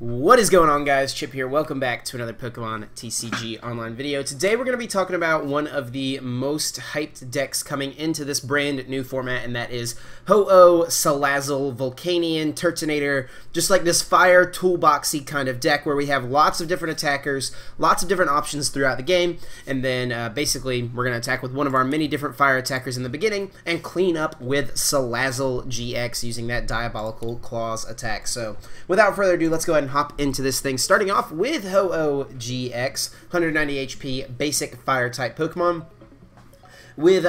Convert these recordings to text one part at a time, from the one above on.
What is going on, guys? Chip here. Welcome back to another Pokemon TCG online video. Today we're going to be talking about one of the most hyped decks coming into this brand new format, and that is Ho-Oh, Salazzle, Volcanion, Turtonator, just like this fire toolboxy kind of deck where we have lots of different attackers, lots of different options throughout the game, and then basically we're going to attack with one of our many different fire attackers in the beginning and clean up with Salazzle-GX using that Diabolical Claws attack. So without further adu, let's go ahead and hop into this thing, starting off with Ho-Oh-GX, 190 HP, basic fire type Pokemon, with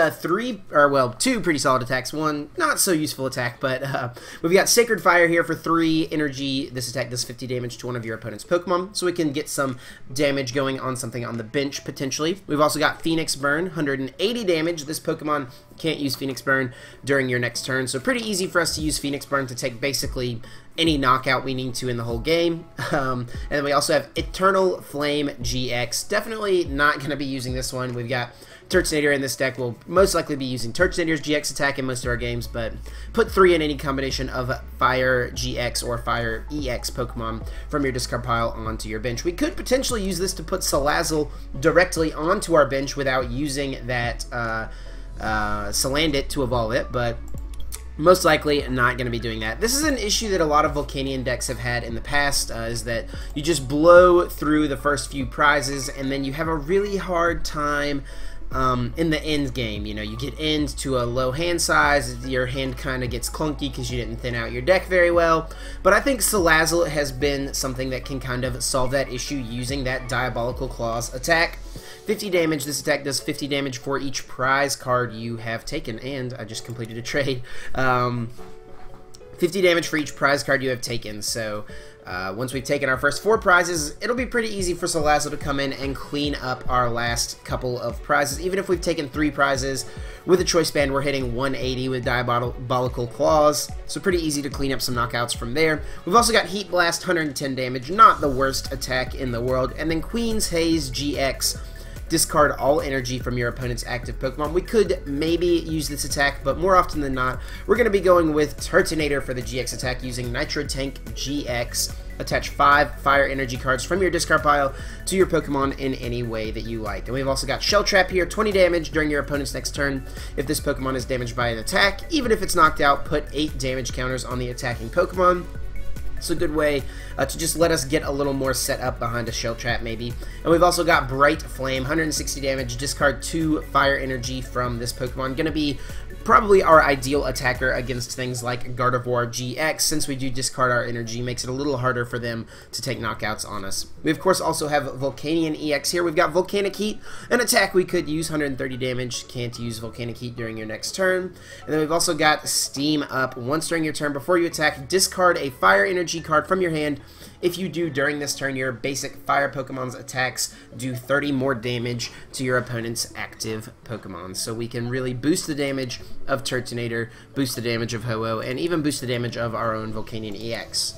two pretty solid attacks, one not so useful attack, but we've got Sacred Fire here for 3 energy. This attack does 50 damage to one of your opponent's Pokemon, so we can get some damage going on something on the bench, potentially. We've also got Phoenix Burn, 180 damage. This Pokemon can't use Phoenix Burn during your next turn, so pretty easy for us to use Phoenix Burn to take basically any knockout we need to in the whole game. And then we also have Eternal Flame GX. Definitely not going to be using this one. We've got Turtonator in this deck. We'll most likely be using Turtonator's GX attack in most of our games, but put 3 in any combination of Fire GX or Fire EX Pokemon from your discard pile onto your bench. We could potentially use this to put Salazzle directly onto our bench without using that Salandit to evolve it, but most likely not going to be doing that. This is an issue that a lot of Volcanion decks have had in the past, is that you just blow through the first few prizes and then you have a really hard time in the end game. You know, you get into a low hand size, your hand kind of gets clunky because you didn't thin out your deck very well, but I think Salazzle has been something that can kind of solve that issue using that Diabolical Claws attack. 50 damage. This attack does 50 damage for each prize card you have taken, and I just completed a trade. 50 damage for each prize card you have taken, so once we've taken our first 4 prizes, it'll be pretty easy for Salazzle to come in and clean up our last couple of prizes. Even if we've taken 3 prizes, with a Choice Band, we're hitting 180 with Diabolical Claws, so pretty easy to clean up some knockouts from there. We've also got Heat Blast, 110 damage, not the worst attack in the world, and then Queen's Haze GX. Discard all energy from your opponent's active Pokemon. We could maybe use this attack, but more often than not, we're going to be going with Turtonator for the GX attack using Nitro Tank GX. Attach 5 Fire Energy cards from your discard pile to your Pokemon in any way that you like. And we've also got Shell Trap here, 20 damage during your opponent's next turn. If this Pokemon is damaged by an attack, even if it's knocked out, put 8 damage counters on the attacking Pokemon. It's a good way to just let us get a little more set up behind a Shell Trap, maybe. And we've also got Bright Flame, 160 damage, discard 2 Fire Energy from this Pokemon. Gonna be probably our ideal attacker against things like Gardevoir GX, since we do discard our energy, makes it a little harder for them to take knockouts on us. We of course also have Volcanion-EX here. We've got Volcanic Heat, an attack we could use, 130 damage, can't use Volcanic Heat during your next turn. And then we've also got Steam Up. Once during your turn, before you attack, discard a Fire Energy card from your hand. If you do during this turn, your basic fire Pokemon's attacks do 30 more damage to your opponent's active Pokemon. So we can really boost the damage of Turtonator, boost the damage of Ho-Oh, and even boost the damage of our own Volcanion-EX.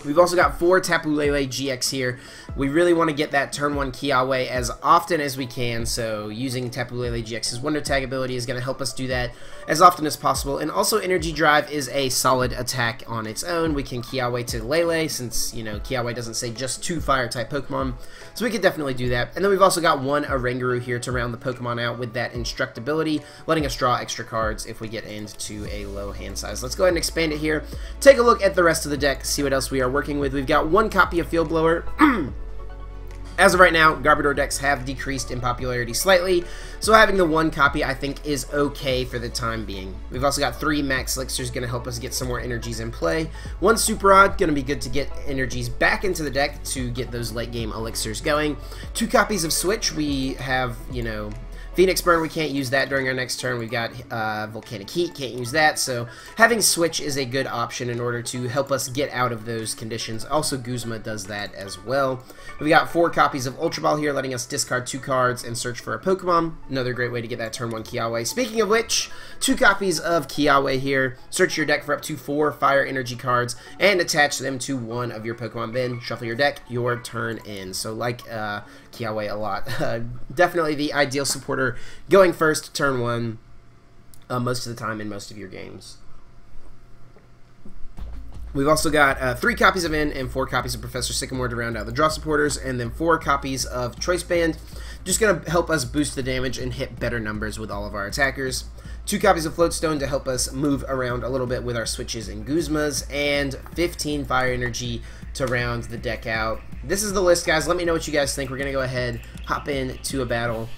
We've also got 4 Tapu Lele-GX here. We really want to get that turn 1 Kiawe as often as we can, so using Tapu Lele-GX's Wonder Tag ability is going to help us do that as often as possible. And also Energy Drive is a solid attack on its own. We can Kiawe to Lele, since, you know, Kiawe doesn't say just 2 Fire-type Pokemon, so we could definitely do that. And then we've also got 1 Oranguru here to round the Pokemon out with that Instructability, letting us draw extra cards if we get into a low hand size. Let's go ahead and expand it here. Take a look at the rest of the deck, see what else we are working with. We've got 1 copy of Field Blower. As of right now, Garbodor decks have decreased in popularity slightly, so having the 1 copy I think is okay for the time being. We've also got 3 Max Elixirs, going to help us get some more energies in play. 1 Super Rod, going to be good to get energies back into the deck to get those late game elixirs going. 2 copies of Switch. We have, you know, Phoenix Burn, we can't use that during our next turn. We've got Volcanic Heat, can't use that. So having Switch is a good option in order to help us get out of those conditions. Also, Guzma does that as well. We've got 4 copies of Ultra Ball here, letting us discard 2 cards and search for a Pokemon. Another great way to get that turn 1 Kiawe. Speaking of which, 2 copies of Kiawe here. Search your deck for up to 4 Fire Energy cards and attach them to 1 of your Pokemon bin. Shuffle your deck, your turn in. So like Kiawe a lot. Definitely the ideal supporter going first turn 1 most of the time in most of your games. We've also got 3 copies of N and 4 copies of Professor Sycamore to round out the draw supporters, and then 4 copies of Choice Band, just going to help us boost the damage and hit better numbers with all of our attackers. 2 copies of Float Stone to help us move around a little bit with our switches and Guzmas, and 15 Fire Energy to round the deck out. This is the list, guys. Let me know what you guys think. We're going to go ahead, hop into a battle,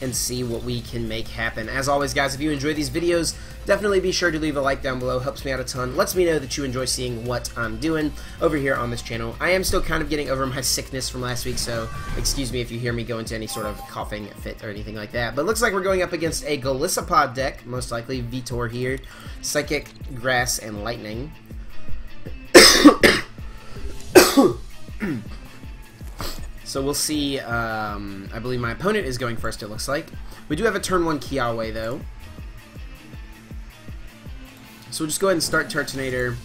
and see what we can make happen. As always, guys, if you enjoy these videos, definitely be sure to leave a like down below. Helps me out a ton. Lets me know that you enjoy seeing what I'm doing over here on this channel. I am still kind of getting over my sickness from last week, so excuse me if you hear me go into any sort of coughing fit or anything like that. But it looks like we're going up against a Golisopod deck, most likely Vitor here. Psychic, Grass, and Lightning. So we'll see. I believe my opponent is going first, it looks like. We do have a turn 1 Kiawe, though. So we'll just go ahead and start Turtonator.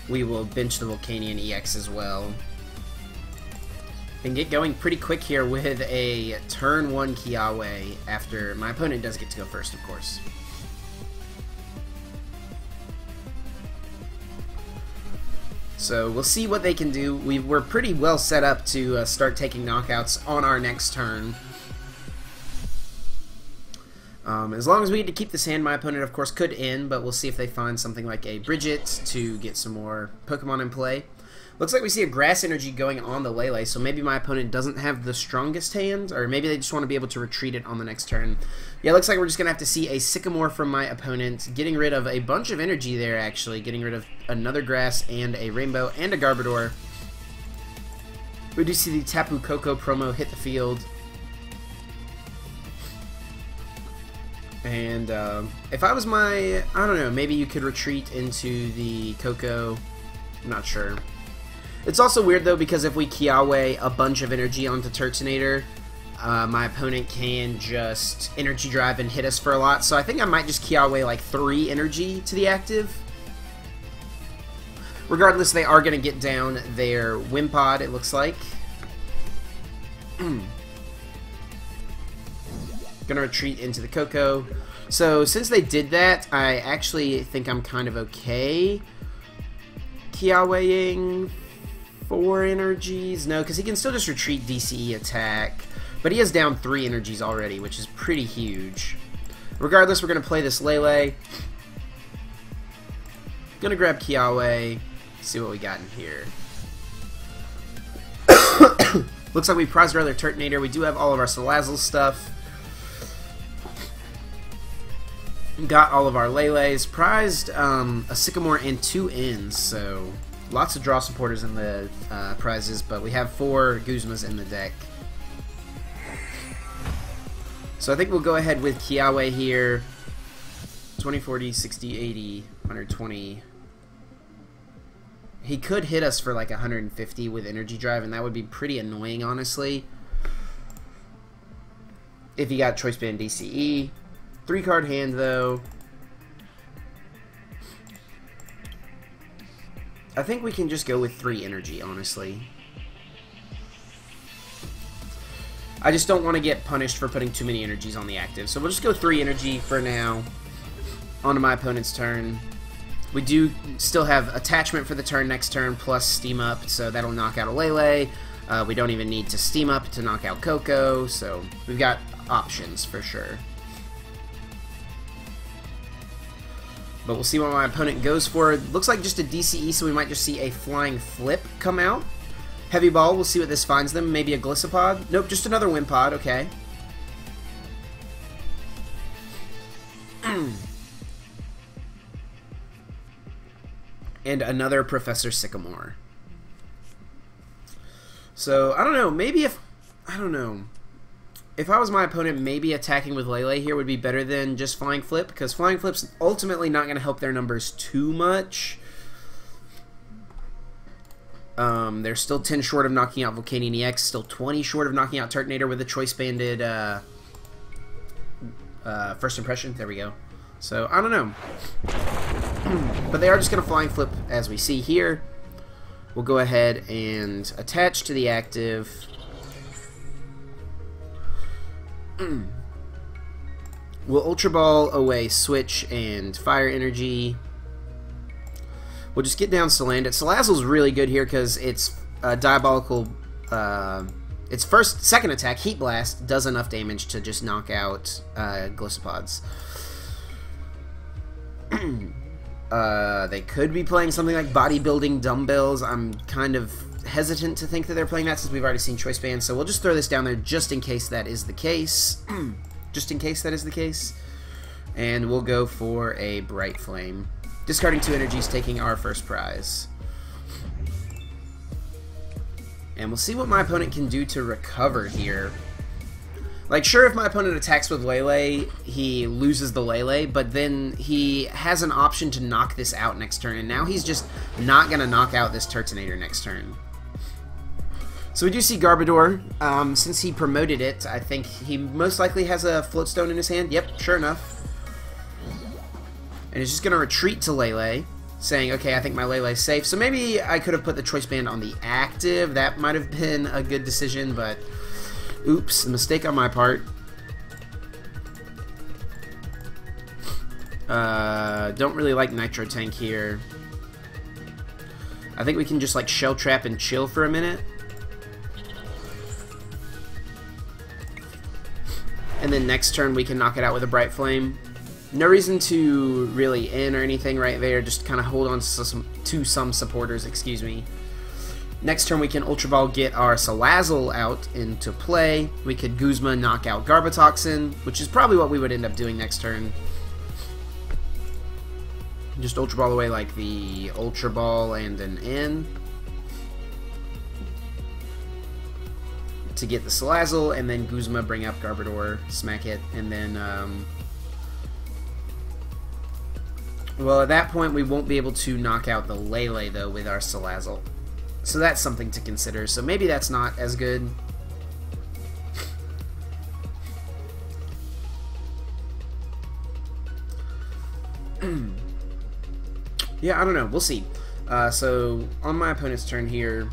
We will bench the Volcanion-EX as well. And get going pretty quick here with a turn 1 Kiawe after my opponent does get to go first, of course. So we'll see what they can do. We're pretty well set up to start taking knockouts on our next turn. As long as we get to keep this hand, my opponent, of course, could end, but we'll see if they find something like a Bridget to get some more Pokemon in play. Looks like we see a Grass Energy going on the Lele, so maybe my opponent doesn't have the strongest hand, or maybe they just want to be able to retreat it on the next turn. Yeah, looks like we're just going to have to see a Sycamore from my opponent, getting rid of a bunch of energy there, actually, getting rid of another Grass and a Rainbow and a Garbodor. We do see the Tapu Koko promo hit the field. And if I was I don't know, maybe you could retreat into the Koko. I'm not sure. It's also weird, though, because if we Kiawe a bunch of energy onto Turtonator, my opponent can just Energy Drive and hit us for a lot. So I think I might just Kiawe like 3 energy to the active. Regardless, they are going to get down their Wimpod, it looks like. Gonna retreat into the Koko. So since they did that, I actually think I'm kind of okay Kiaweing 4 energies. No, because he can still just retreat DCE attack. But he has down 3 energies already, which is pretty huge. Regardless, we're gonna play this Lele. Gonna grab Kiawe. See what we got in here. Looks like we prized our other Turtonator. We do have all of our Salazzle stuff. Got all of our Leles, prized a Sycamore and 2 Ns, so lots of draw supporters in the prizes, but we have 4 Guzmas in the deck. So I think we'll go ahead with Kiawe here. 20, 40, 60, 80, 120. He could hit us for like 150 with Energy Drive, and that would be pretty annoying, honestly. If he got Choice Band DCE. 3-card hand, though. I think we can just go with 3 energy, honestly. I just don't want to get punished for putting too many energies on the active. So we'll just go 3 energy for now. On to my opponent's turn. We do still have attachment for the turn next turn, plus Steam Up, so that'll knock out a Lele. We don't even need to Steam Up to knock out Koko, so we've got options for sure. But we'll see what my opponent goes for. It looks like just a DCE, so we might just see a Flying Flip come out. Heavy Ball, we'll see what this finds them. Maybe a Golisopod. Nope, just another Wimpod, okay. And another Professor Sycamore. So, I don't know, maybe if... I don't know. If I was my opponent, maybe attacking with Lele here would be better than just Flying Flip, because Flying Flip's ultimately not going to help their numbers too much. They're still 10 short of knocking out Volcanion-EX, still 20 short of knocking out Turtonator with a choice-banded first impression. There we go. So, I don't know. But they are just going to Flying Flip, as we see here. We'll go ahead and attach to the active. We'll Ultra Ball away Switch and Fire Energy. We'll just get down Salandit. Salazzle's really good here because it's diabolical. Its second attack, Heat Blast, does enough damage to just knock out Glissopods. They could be playing something like Bodybuilding Dumbbells. I'm kind of hesitant to think that they're playing that since we've already seen Choice Band, so we'll just throw this down there just in case that is the case. Just in case that is the case. And we'll go for a Bright Flame. Discarding 2 energies, taking our first prize. And we'll see what my opponent can do to recover here. Like, sure, if my opponent attacks with Lele, he loses the Lele, but then he has an option to knock this out next turn, and now he's just not going to knock out this Turtonator next turn. So we do see Garbodor. Since he promoted it, I think he most likely has a Float Stone in his hand. Yep, sure enough. And he's just going to retreat to Lele, saying, okay, I think my Lele's safe. So maybe I could have put the Choice Band on the active. That might have been a good decision, but oops, a mistake on my part. Don't really like Nitro Tank here. I think we can just like Shell Trap and chill for a minute. And then next turn we can knock it out with a Bright Flame. No reason to really in or anything right there, just kind of hold on to some supporters, excuse me. Next turn we can Ultra Ball, get our Salazzle out into play. We could Guzma knock out Garbotoxin, which is probably what we would end up doing next turn. Just Ultra Ball away like the Ultra Ball and an in to get the Salazzle, and then Guzma bring up Garbodor, smack it, and then well, at that point we won't be able to knock out the Lele though with our Salazzle. So that's something to consider. So maybe that's not as good. Yeah, I don't know. We'll see. So on my opponent's turn here,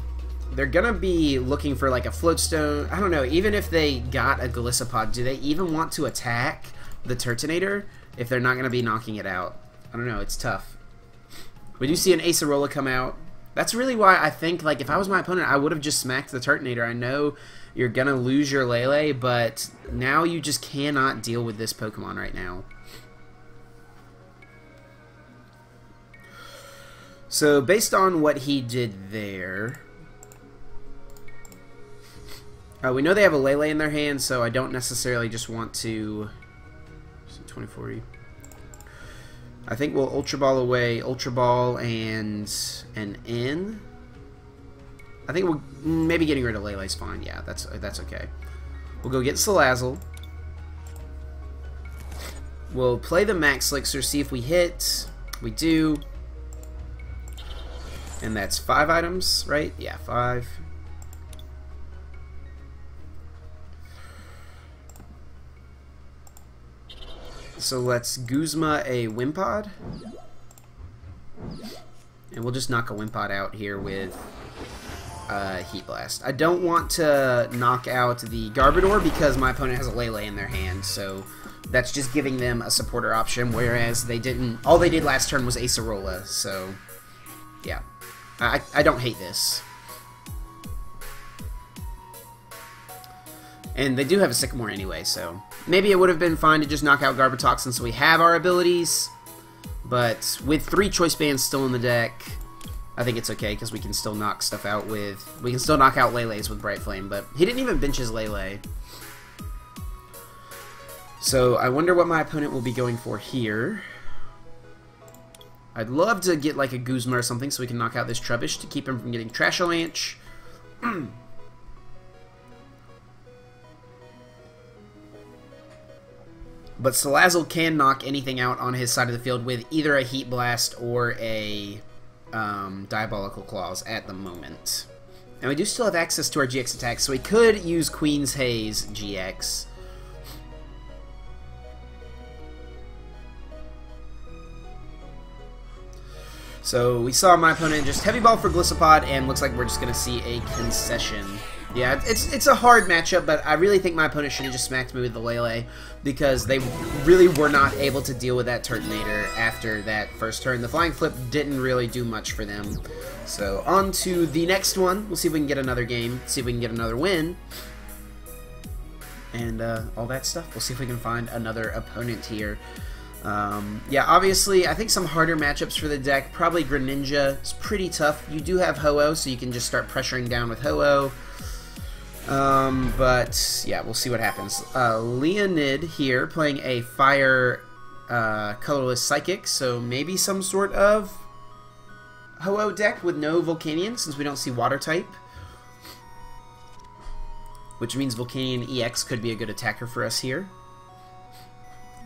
they're going to be looking for like a Float Stone. I don't know. Even if they got a Gliscopod, do they even want to attack the Turtonator if they're not going to be knocking it out? I don't know. It's tough. We do see an Acerola come out. That's really why I think, like, if I was my opponent, I would have just smacked the Turtonator. I know you're going to lose your Lele, but now you just cannot deal with this Pokemon right now. So, based on what he did there, we know they have a Lele in their hand, so I don't necessarily just want to... 2040. I think we'll Ultra Ball away, Ultra Ball and an in. I think we'll maybe getting rid of Lele's fine. Yeah, that's okay. We'll go get Salazzle. We'll play the Max Elixir, see if we hit. We do. And that's 5 items, right? Yeah, 5. So let's Guzma a Wimpod. And we'll just knock a Wimpod out here with Heat Blast. I don't want to knock out the Garbodor because my opponent has a Lele in their hand, so that's just giving them a supporter option, whereas they didn't. All they did last turn was Acerola, so yeah. I don't hate this. And they do have a Sycamore anyway, so maybe it would have been fine to just knock out Garbotoxin so we have our abilities. But with 3 Choice Bands still in the deck, I think it's okay because we can still knock stuff out with... We can still knock out Lele's with Bright Flame, but he didn't even bench his Lele. So I wonder what my opponent will be going for here. I'd love to get like a Guzma or something so we can knock out this Trubbish to keep him from getting Trash Avalanche. But Salazzle can knock anything out on his side of the field with either a Heat Blast or a Diabolical Claws at the moment. And we do still have access to our GX attacks, so we could use Queen's Haze GX. So we saw my opponent just Heavy Ball for Gliscopod, and looks like we're just going to see a concession. Yeah, it's a hard matchup, but I really think my opponent should have just smacked me with the Lele, because they really were not able to deal with that Turtonator after that first turn. The Flying Flip didn't really do much for them. So on to the next one. We'll see if we can get another game, see if we can get another win, and all that stuff. We'll see if we can find another opponent here. Yeah, obviously, I think some harder matchups for the deck. Probably Greninja is pretty tough. You do have Ho-Oh, so you can just start pressuring down with Ho-Oh. But yeah, we'll see what happens. Leonid here playing a Fire colorless Psychic, so maybe some sort of Ho-Oh deck with no Volcanion, since we don't see Water type. Which means Volcanion-EX could be a good attacker for us here.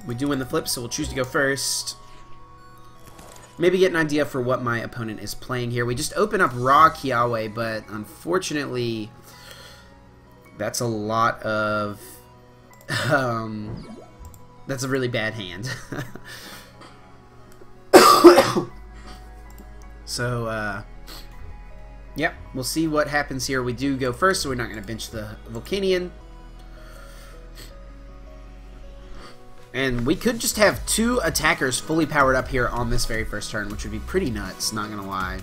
We do win the flip, so we'll choose to go first. Maybe get an idea for what my opponent is playing here. We just open up raw Kiawe, but unfortunately, that's a lot of... that's a really bad hand. So, yep, we'll see what happens here. We do go first, so we're not going to bench the Volcanion. And we could just have two attackers fully powered up here on this very first turn, which would be pretty nuts, not gonna lie.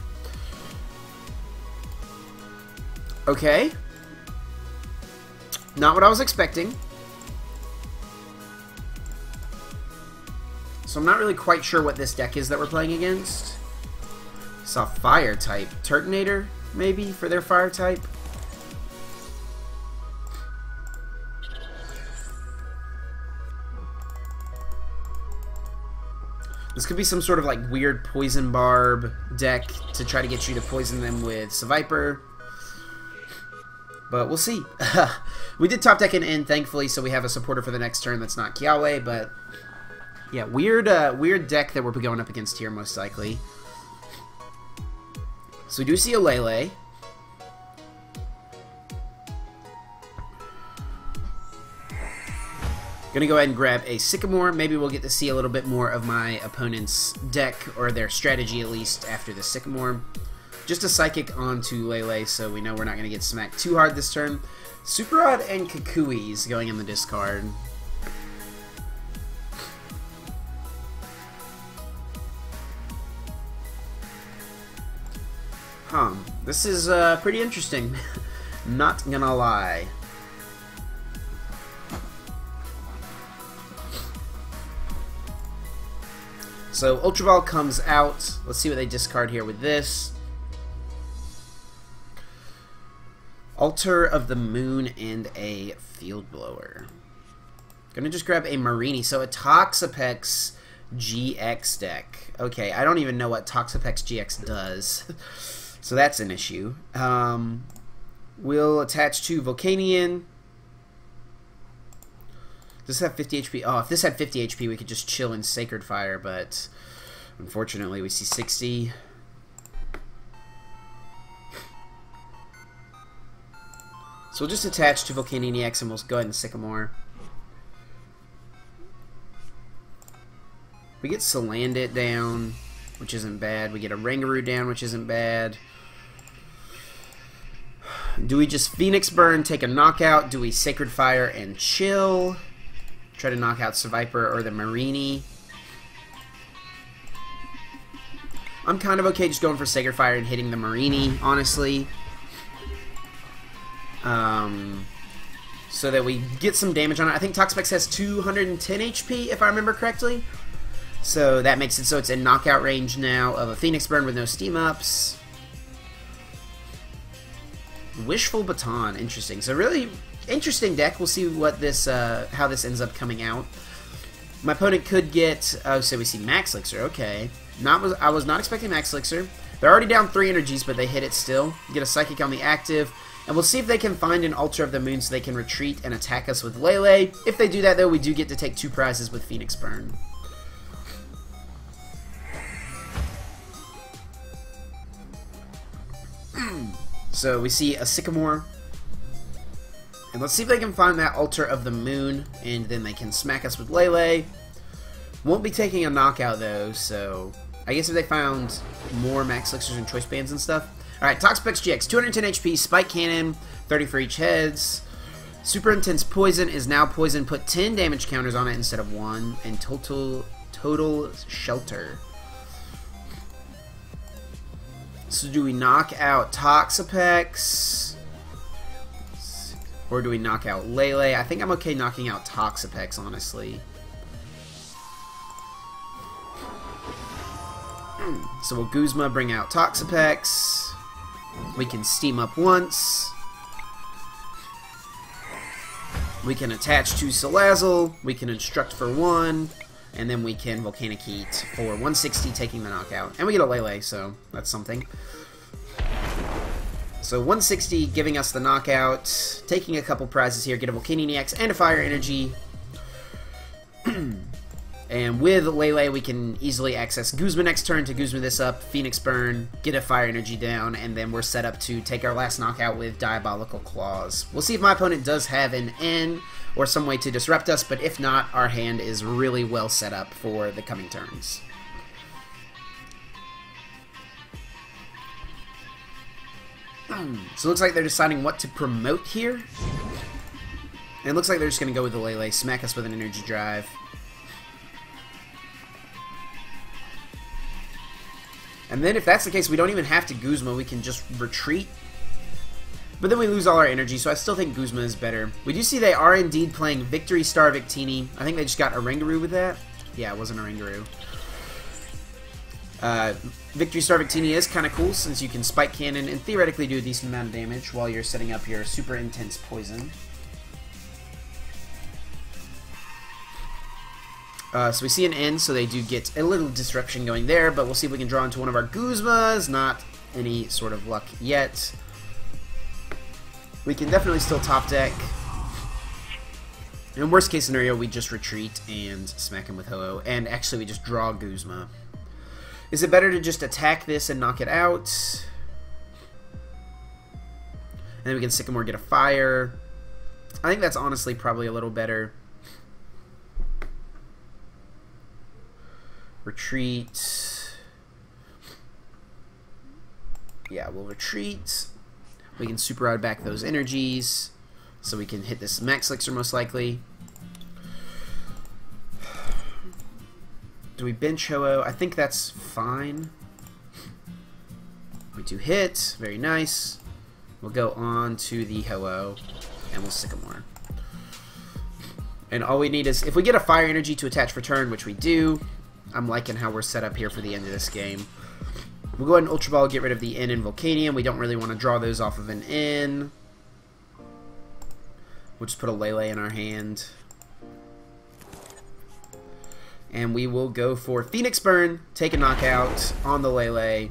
Okay. Not what I was expecting. So I'm not really quite sure what this deck is that we're playing against. Saw Fire type. Turtonator, maybe, for their Fire type. This could be some sort of like weird Poison Barb deck to try to get you to poison them with Seviper. But we'll see. We did top deck an in, thankfully, so we have a supporter for the next turn that's not Kiawe, but yeah, weird deck that we're going up against here, most likely. So we do see a Lele. Gonna go ahead and grab a Sycamore. Maybe we'll get to see a little bit more of my opponent's deck, or their strategy at least, after the Sycamore. Just a Psychic onto Lele, so we know we're not gonna get smacked too hard this turn. Super Rod and Kukui's going in the discard. This is pretty interesting. Not gonna lie. So Ultra Ball comes out. Let's see what they discard here with this. Altar of the Moon and a Field Blower. Gonna just grab a Marini. So a Toxapex GX deck. Okay, I don't even know what Toxapex GX does. So that's an issue. We'll attach to Volcanion. Does this have 50 HP? Oh, if this had 50 HP, we could just chill in Sacred Fire, but unfortunately we see 60. So we'll just attach to Volcanion-EX and we'll go ahead and Sycamore. We get Salandit down, which isn't bad. We get Oranguru down, which isn't bad. Do we just Phoenix Burn, take a knockout? Do we Sacred Fire and chill? Try to knock out Seviper or the Marini. I'm kind of okay just going for Sacred Fire and hitting the Marini, honestly. So that we get some damage on it. I think Toxapex has 210 HP, if I remember correctly. So that makes it so it's in knockout range now of a Phoenix Burn with no steam ups. Wishful Baton, interesting. So really interesting deck. We'll see what this, how this ends up coming out. My opponent could get, oh, so we see Max Elixir. Okay, I was not expecting Max Elixir. They're already down 3 energies, but they hit it still. Get a Psychic on the active, and we'll see if they can find an Altar of the Moon so they can retreat and attack us with Lele. If they do that, though, we do get to take 2 prizes with Phoenix Burn. So we see a Sycamore. And let's see if they can find that Altar of the Moon, and then they can smack us with Lele. Won't be taking a knockout, though, so I guess if they found more Max Elixirs and Choice Bands and stuff. Alright, Toxapex GX, 210 HP, Spike Cannon, 30 for each heads. Super Intense Poison is now poison. Put 10 damage counters on it instead of 1. And Total Shelter. So do we knock out Toxapex? Or do we knock out Lele? I think I'm okay knocking out Toxapex, honestly. So we'll Guzma bring out Toxapex. We can steam up once. We can attach to Salazzle. We can instruct for 1. And then we can Volcanic Heat for 160, taking the knockout. And we get a Lele, so that's something. So 160 giving us the knockout. Taking a couple prizes here. Get a Volcanion-EX and a Fire Energy. And with Lele, we can easily access Guzma next turn to Guzma this up, Phoenix Burn, get a Fire Energy down, and then we're set up to take our last knockout with Diabolical Claws. We'll see if my opponent does have an N or some way to disrupt us, but if not, our hand is really well set up for the coming turns. So it looks like they're deciding what to promote here. And it looks like they're just going to go with the Lele, smack us with an Energy Drive. And then if that's the case, we don't even have to Guzma, we can just retreat. But then we lose all our energy, so I still think Guzma is better. We do see they are indeed playing Victory Star Victini. I think they just got Oranguru with that. Yeah, it was an Oranguru. Victory Star Victini is kind of cool, since you can Spike Cannon and theoretically do a decent amount of damage while you're setting up your Super Intense Poison. So we see an N, so they do get a little disruption going there, but we'll see if we can draw into one of our Guzmas. Not any sort of luck yet. We can definitely still top deck. In worst case scenario, we just retreat and smack him with Ho-Oh, and actually we just draw Guzma. Is it better to just attack this and knock it out? And then we can Sycamore get a Fire. I think that's honestly probably a little better. Retreat. Yeah, we'll retreat. We can Super Rod back those energies, so we can hit this Max Elixir most likely. Do we bench Ho-Oh? I think that's fine. We do hit. Very nice. We'll go on to the Ho-Oh, and we'll Sycamore. And all we need is, if we get a Fire Energy to attach for turn, which we do, I'm liking how we're set up here for the end of this game. We'll go ahead and Ultra Ball, get rid of the N and Volcanion. We don't really want to draw those off of an N. We'll just put a Lele in our hand. And we will go for Phoenix Burn, take a knockout on the Lele.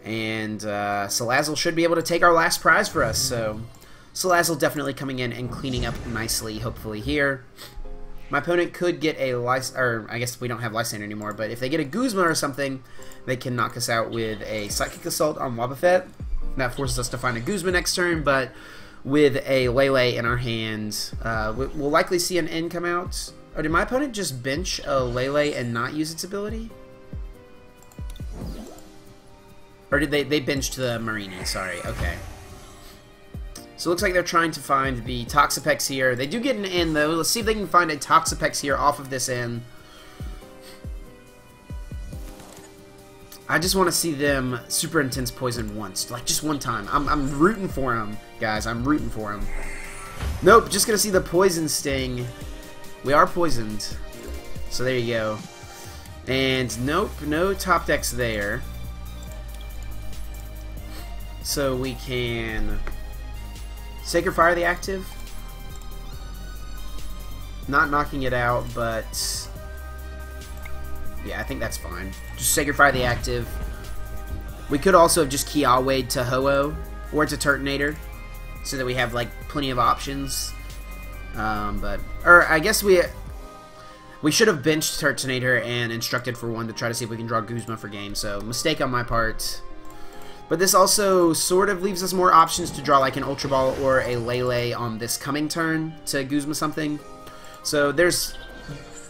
And Salazzle should be able to take our last prize for us. So Salazzle definitely coming in and cleaning up nicely, hopefully, here. My opponent could get a or I guess we don't have Lysander anymore, but if they get a Guzma or something, they can knock us out with a Psychic Assault on Wobbuffet. That forces us to find a Guzma next turn, but with a Lele in our hand, we'll likely see an N come out. Or did my opponent just bench a Lele and not use its ability? Or did they benched the Marini, sorry, okay. So it looks like they're trying to find the Toxapex here. They do get an N, though. Let's see if they can find a Toxapex here off of this N. I just want to see them Super Intense Poison once. Like, just one time. I'm rooting for them, guys. I'm rooting for them. Nope, just going to see the Poison Sting. We are poisoned. So there you go. And nope, no top decks there. So we can Sacred Fire the active. Not knocking it out, but yeah, I think that's fine. Just Sacred Fire the active. We could also have just Kiawe to Ho-Oh or to Turtonator, so that we have like plenty of options. Or I guess we should have benched Turtonator and instructed for one to try to see if we can draw Guzma for game. So mistake on my part. But this also sort of leaves us more options to draw like an Ultra Ball or a Lele on this coming turn to Guzma something. So there's,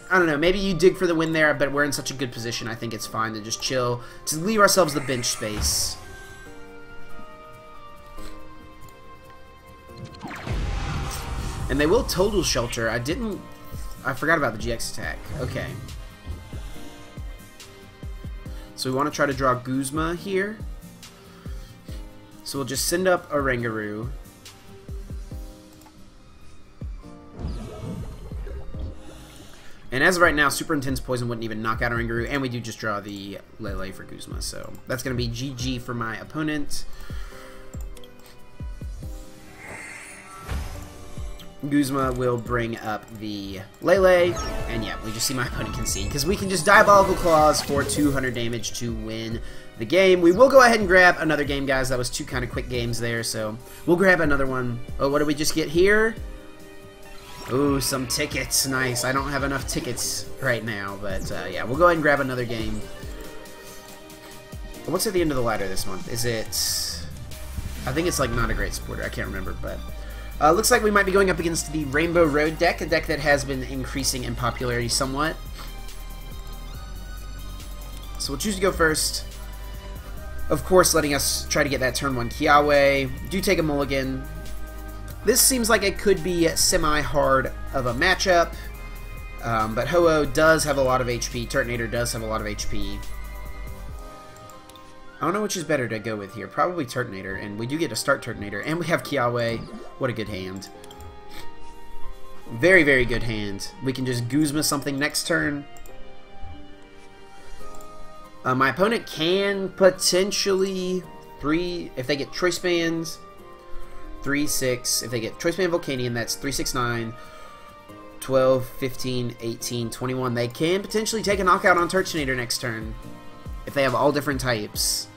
I don't know, maybe you dig for the win there, but we're in such a good position, I think it's fine to just chill, to leave ourselves the bench space. And they will total shelter. I forgot about the GX attack. Okay. So we want to try to draw Guzma here. So we'll just send up Oranguru. And as of right now, Super Intense Poison wouldn't even knock out Oranguru, and we do just draw the Lele for Guzma. So that's going to be GG for my opponent. Guzma will bring up the Lele, and yeah, we just see my opponent concede, because we can just Diabolical Claws for 200 damage to win the game. We will go ahead and grab another game, guys. That was two kind of quick games there, so we'll grab another one. Oh, what did we just get here? Ooh, some tickets. Nice. I don't have enough tickets right now, but yeah, we'll go ahead and grab another game. What's at the end of the ladder this month? Is it... I think it's like Not a Great Supporter. I can't remember, but... looks like we might be going up against the Rainbow Road deck, a deck that has been increasing in popularity somewhat. So we'll choose to go first. Of course, letting us try to get that turn 1 Kiawe. Do take a mulligan. This seems like it could be semi-hard of a matchup, but Ho-Oh does have a lot of HP. Turtonator does have a lot of HP. I don't know which is better to go with here. Probably Turtonator, and we do get to start Turtonator, and we have Kiawe. What a good hand. Very, very good hand. We can just Guzma something next turn. My opponent can potentially if they get Choice Bands, 3-6. If they get Choice Band Volcanion, that's 3, 6, 9, 12, 15, 18, 21. They can potentially take a knockout on Turtonator next turn if they have all different types.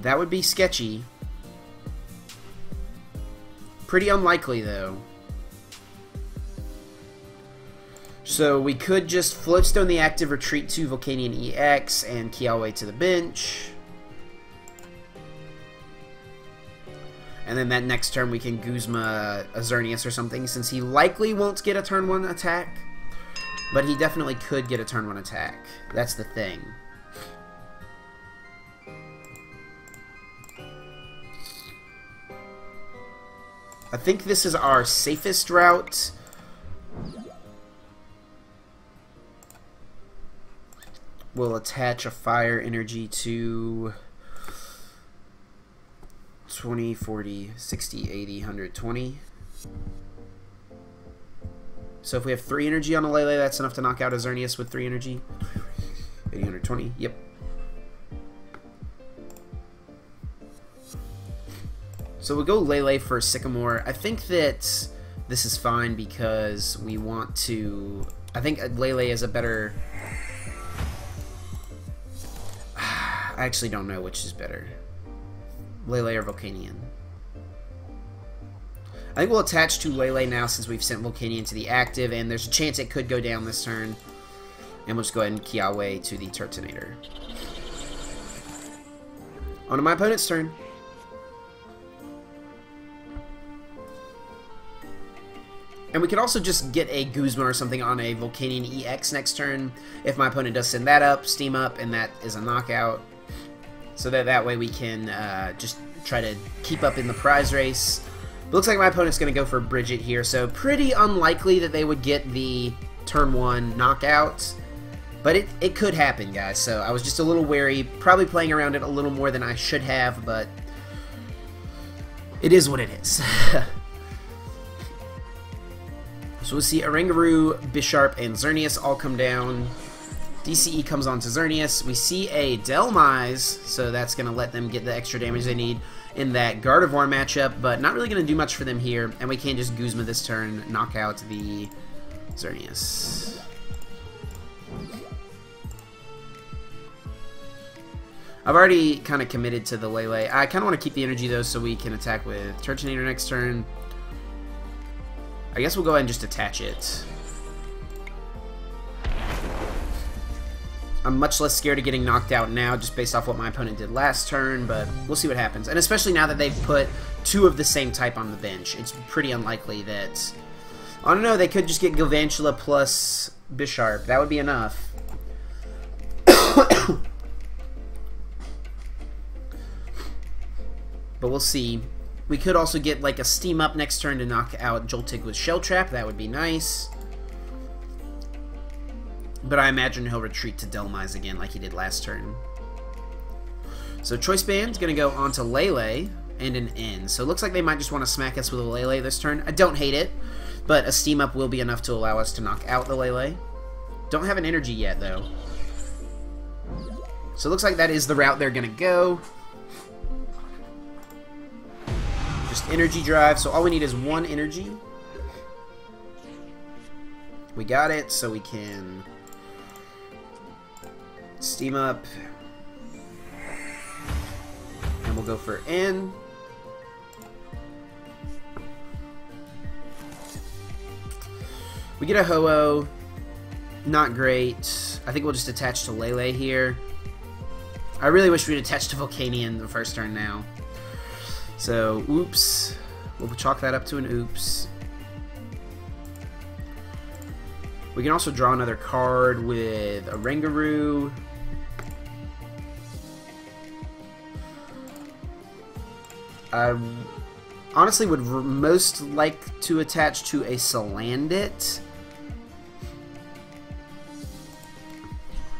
That would be sketchy. Pretty unlikely, though. So we could just Float Stone the active, retreat to Volcanion-EX, and Kiawe to the bench. And then that next turn we can Guzma a Xerneas or something, since he likely won't get a turn 1 attack. But he definitely could get a turn 1 attack. That's the thing. I think this is our safest route. We'll attach a Fire Energy to 20, 40, 60, 80, 120. So if we have 3 energy on a Lele, that's enough to knock out a Xerneas with 3 energy. 80, 120, yep. So we'll go Lele for Sycamore. I think that this is fine because we want to... I think Lele is a better... I actually don't know which is better. Lele or Volcanion. I think we'll attach to Lele now since we've sent Volcanion to the active, and there's a chance it could go down this turn. And we'll just go ahead and Kiawe to the Turtonator. On to my opponent's turn. And we could also just get a Guzma or something on a Volcanion-EX next turn if my opponent does send that up, steam up, and that is a knockout. So that way we can just try to keep up in the prize race. But looks like my opponent's going to go for Bridget here, so pretty unlikely that they would get the turn 1 knockout. But it could happen, guys, so I was just a little wary, probably playing around it a little more than I should have, but it is what it is. So we'll see Oranguru, Bisharp, and Xerneas all come down. DCE comes on to Xerneas. We see a Delmise, so that's going to let them get the extra damage they need in that Gardevoir matchup, but not really going to do much for them here, and we can just Guzma this turn, knock out the Xerneas. I've already kind of committed to the Lele. I kind of want to keep the energy, though, so we can attack with Turtonator next turn. I guess we'll go ahead and just attach it. I'm much less scared of getting knocked out now just based off what my opponent did last turn, but we'll see what happens. And especially now that they've put 2 of the same type on the bench, it's pretty unlikely that... I don't know, they could just get Galvantula plus Bisharp. That would be enough. But we'll see. We could also get like a Steam Up next turn to knock out Joltik with Shell Trap. That would be nice. But I imagine he'll retreat to Delmise again like he did last turn. So Choice Band's going to go onto Lele and an N. So it looks like they might just want to smack us with a Lele this turn. I don't hate it, but a Steam Up will be enough to allow us to knock out the Lele. Don't have an energy yet, though. So it looks like that is the route they're going to go. Just energy drive. So all we need is one energy. We got it, so we can Steam Up. And we'll go for N. We get a Ho-Oh. Not great. I think we'll just attach to Lele here. I really wish we'd attached to Volcanion the first turn now. So, oops. We'll chalk that up to an oops. We can also draw another card with Oranguru. I honestly would most like to attach to a Salandit.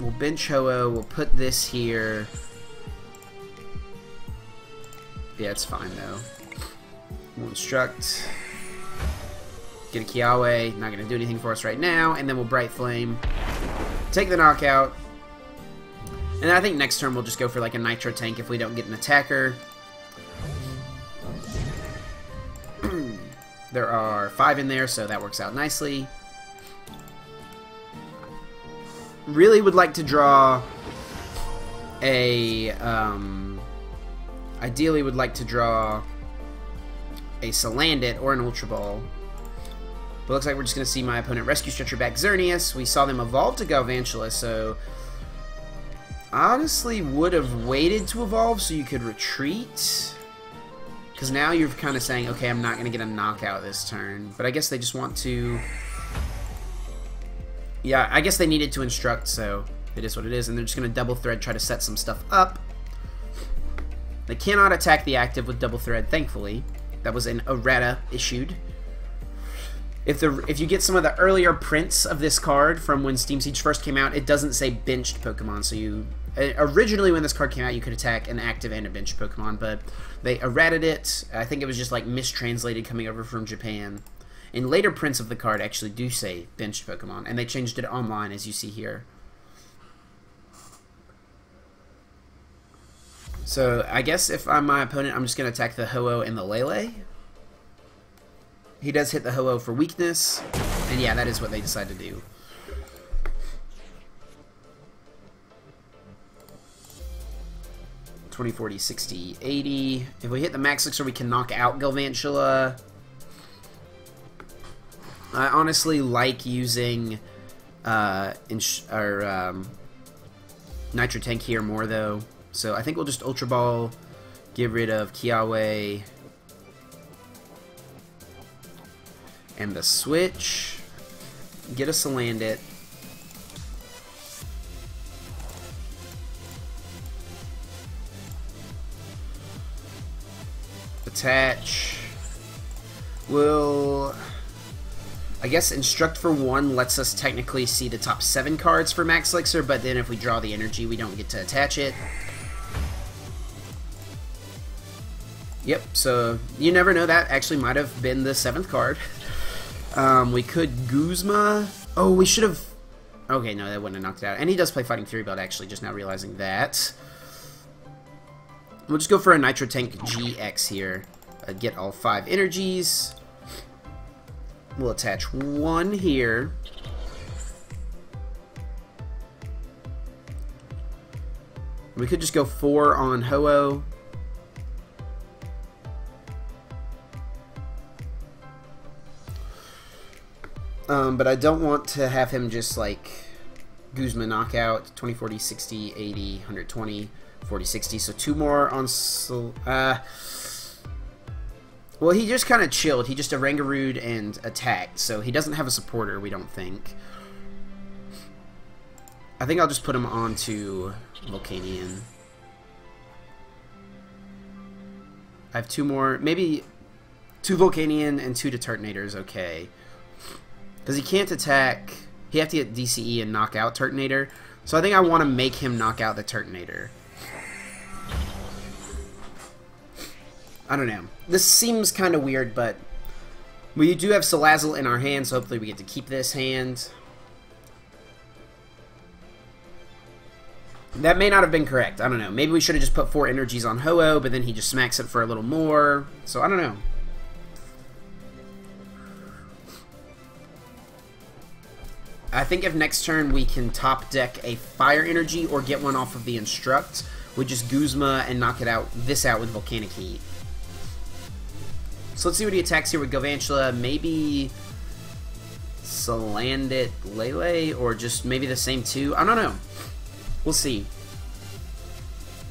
We'll bench Ho-Oh. We'll put this here. Yeah, it's fine though. We'll instruct. Get a Kiawe. Not going to do anything for us right now. And then we'll Bright Flame. Take the knockout. And I think next turn we'll just go for like a Nitro Tank if we don't get an attacker. There are 5 in there, so that works out nicely. Really would like to draw a... ideally would like to draw a Salandit or an Ultra Ball. But looks like we're just going to see my opponent Rescue Stretcher back Xerneas. We saw them evolve to Galvantula, so... honestly would have waited to evolve so you could retreat. Because now you're kind of saying, okay, I'm not going to get a knockout this turn. But I guess they just want to... yeah, I guess they needed to instruct, so it is what it is. And they're just going to Double Thread, try to set some stuff up. They cannot attack the active with Double Thread, thankfully. That was an errata issued. If you get some of the earlier prints of this card from when Steam Siege first came out, it doesn't say benched Pokemon, so you... originally when this card came out, you could attack an active and a benched Pokemon, but they errated it. I think it was just like mistranslated coming over from Japan. And later prints of the card actually do say benched Pokemon, and they changed it online, as you see here. So I guess if I'm my opponent, I'm just going to attack the Ho-Oh and the Lele. He does hit the Ho-Oh for weakness, and yeah, that is what they decide to do. $20, $40, $60, $80. If we hit the Max Elixir, we can knock out Galvantula. I honestly like using Nitro Tank here more, though. So I think we'll just Ultra Ball, get rid of Kiawe, and the switch, get a Salandit. Attach. Will... I guess Instruct for 1 lets us technically see the top 7 cards for Max Elixir, but then if we draw the energy, we don't get to attach it. Yep, so you never know, that actually might have been the 7th card. We could Guzma. Oh, we should have... okay, no, that wouldn't have knocked it out. And he does play Fighting Fury Belt, actually, just now realizing that. We'll just go for a Nitro Tank GX here. Get all 5 energies. We'll attach 1 here. We could just go 4 on Ho-Oh. But I don't want to have him just like Guzma knockout. 20, 40, 60, 80, 120, 40, 60. So 2 more on... well, he just kind of chilled. He just Oranguru'd and attacked, so he doesn't have a supporter, we don't think. I think I'll just put him onto Volcanion. I have 2 more. Maybe 2 Volcanion and 2 Turtonators, okay. Because he can't attack. He have to get DCE and knock out Turtonator. So I think I want to make him knock out the Turtonator. I don't know. This seems kind of weird, but we do have Salazzle in our hand, so hopefully we get to keep this hand. That may not have been correct. I don't know. Maybe we should have just put 4 energies on Ho-Oh, but then he just smacks it for a little more. So I don't know. I think if next turn we can top deck a Fire Energy or get one off of the Instruct, we just Guzma and knock it out. This out with Volcanic Heat. So let's see what he attacks here with Galvantula. Maybe Salandit Lele, or just maybe the same 2. I don't know. We'll see.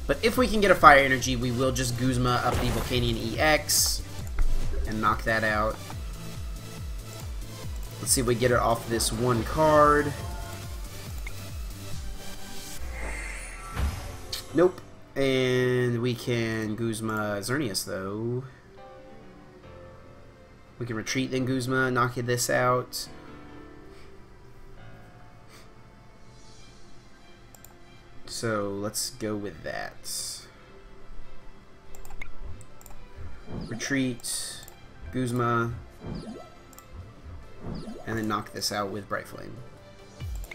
But if we can get a Fire Energy, we will just Guzma up the Volcanion-EX and knock that out. Let's see if we get it off this 1 card. Nope. And we can Guzma Xerneas, though. We can retreat, then Guzma, knock this out. So let's go with that. Retreat, Guzma, and then knock this out with Bright Flame.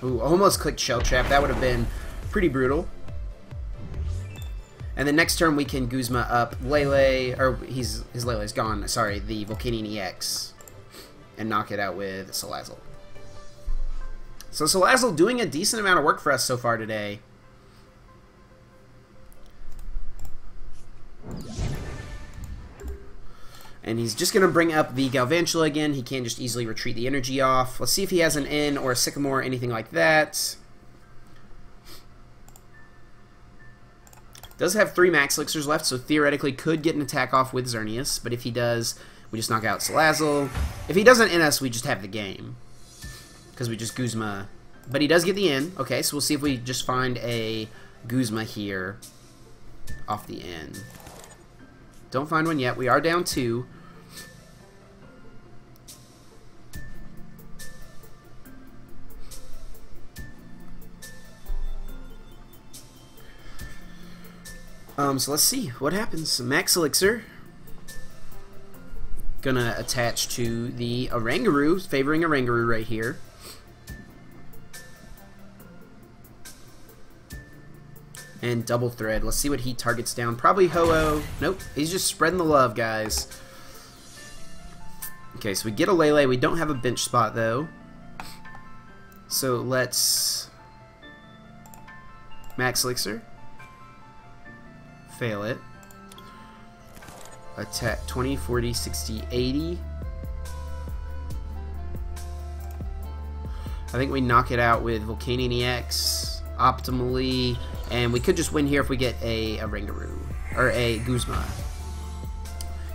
Ooh, almost clicked Shell Trap. That would have been pretty brutal. And then next turn we can Guzma up Lele, or his Lele's gone, sorry, the Volcanion-EX, and knock it out with Salazzle. So Salazzle doing a decent amount of work for us so far today. And he's just going to bring up the Galvantula again. He can't just easily retreat the energy off. Let's see if he has an N or a Sycamore or anything like that. Does have 3 Max Elixirs left, so theoretically could get an attack off with Xerneas. But if he does, we just knock out Salazzle. If he doesn't N us, we just have the game. Because we just Guzma. But he does get the N. Okay, so we'll see if we just find a Guzma here off the N. Don't find one yet. We are down 2. So let's see what happens. Max Elixir. Gonna attach to the Oranguru, favoring Oranguru right here. And double thread. Let's see what he targets down. Probably Ho-Oh. Nope. He's just spreading the love, guys. Okay, so we get a Lele. We don't have a bench spot, though. So let's Max Elixir. Fail it. Attack 20, 40, 60, 80. I think we knock it out with Volcanion-EX optimally. And we could just win here if we get a Oranguru. Or a Guzma.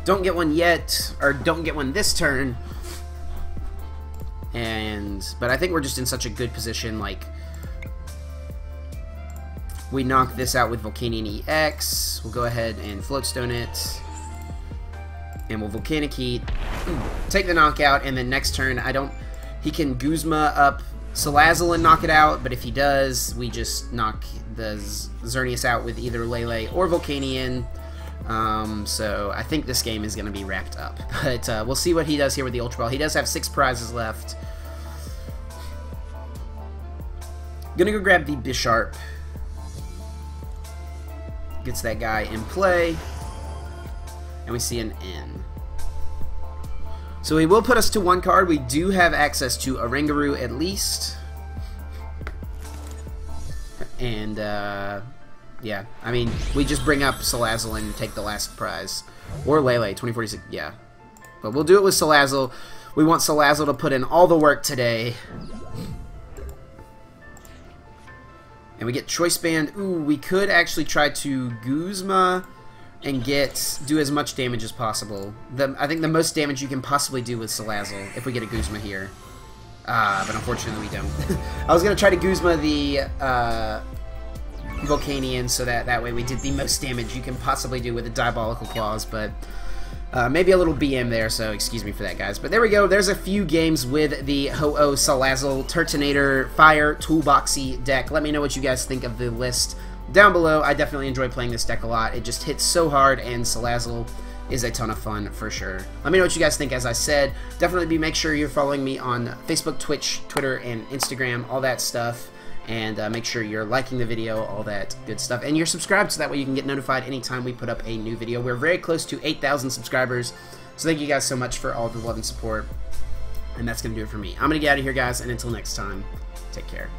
Don't get one yet. Or don't get one this turn. But I think we're just in such a good position. Like, we knock this out with Volcanion-EX. We'll go ahead and Float Stone it. And we'll Volcanic Heat. Take the knockout. And then next turn, he can Guzma up Salazzle and knock it out, but if he does, we just knock the Xerneas out with either Lele or Volcanion. So I think this game is going to be wrapped up. But we'll see what he does here with the Ultra Ball. He does have 6 prizes left. Gonna go grab the Bisharp. Gets that guy in play. And we see an N. So he will put us to 1 card. We do have access to Oranguru at least. And, yeah. I mean, we just bring up Salazzle and take the last prize. Or Lele, 2046, yeah. But we'll do it with Salazzle. We want Salazzle to put in all the work today. And we get Choice Band. Ooh, we could actually try to Guzma and do as much damage as possible. I think the most damage you can possibly do with Salazzle if we get a Guzma here. But unfortunately we don't. I was going to try to Guzma the Volcanion, so that way we did the most damage you can possibly do with the Diabolical Claws, but maybe a little BM there, so excuse me for that, guys. But there we go. There's a few games with the Ho-Oh Salazzle Turtonator Fire Toolboxy deck. Let me know what you guys think of the list down below. I definitely enjoy playing this deck a lot. It just hits so hard, and Salazzle is a ton of fun for sure. Let me know what you guys think. As I said, definitely make sure you're following me on Facebook, Twitch, Twitter, and Instagram, all that stuff. And make sure you're liking the video, all that good stuff. And you're subscribed so that way you can get notified anytime we put up a new video. We're very close to 8,000 subscribers. So thank you guys so much for all the love and support. And that's going to do it for me. I'm going to get out of here, guys. And until next time, take care.